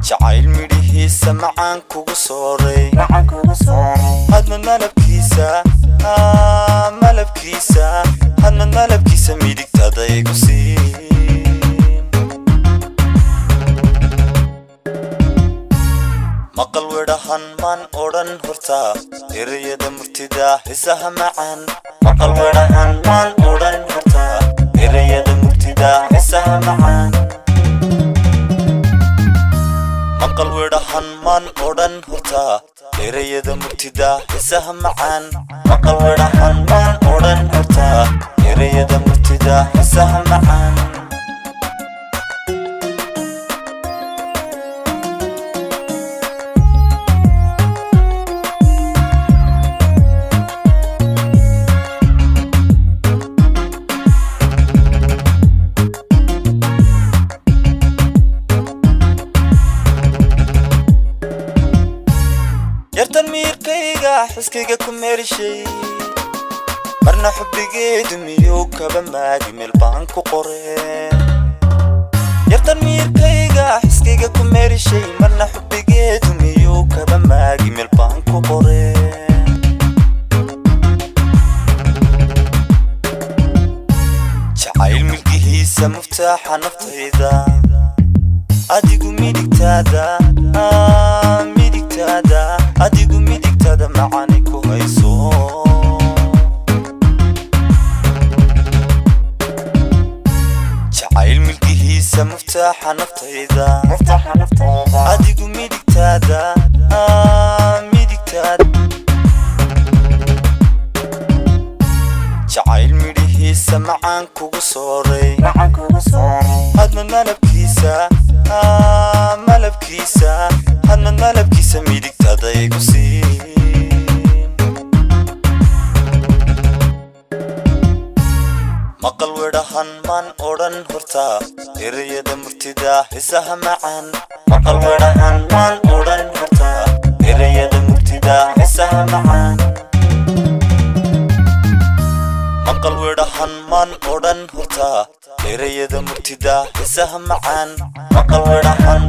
jacayl midhihiisa macaan kugu sooray hadna malabkiisa midigtada igu siin maqal weedhahan maan odhan horta erayada murtida heesaha macaan maqal weedhahan maan odhan horta erayada murtida heesaha macaan maqal weedhahan maan odhan horta erayada murtida heesaha macaan maqal weedhahan maan odhan horta erayada murtida heesaha macaan yartan miirkayga xiskayga ku meerishay marna xubbigeedu miyuu kaba maagi meel baan ku qoree yartan miirkayga xiskayga ku meerishay marna xubbigeedu miyuu kaba maagi meel baan ku qoree jacayl milkihiisa muftaaxa naftayda adigu midigtaada adigu midigtada macani ku hayso jacayl milkihiisa muftaaxa naftayda adigu midigtaada jacayl midhihiisa macaan kugu sooray hadna malabkiisa midigtada igu siin maqal weedhahan maan odhan horta erayada murtida heesaha macaan maqal weedhahan maan odhan horta erayada murtida heesaha macaan maqal weedhahan maan odhan horta erayada murtida heesaha macaan maqal weedhahan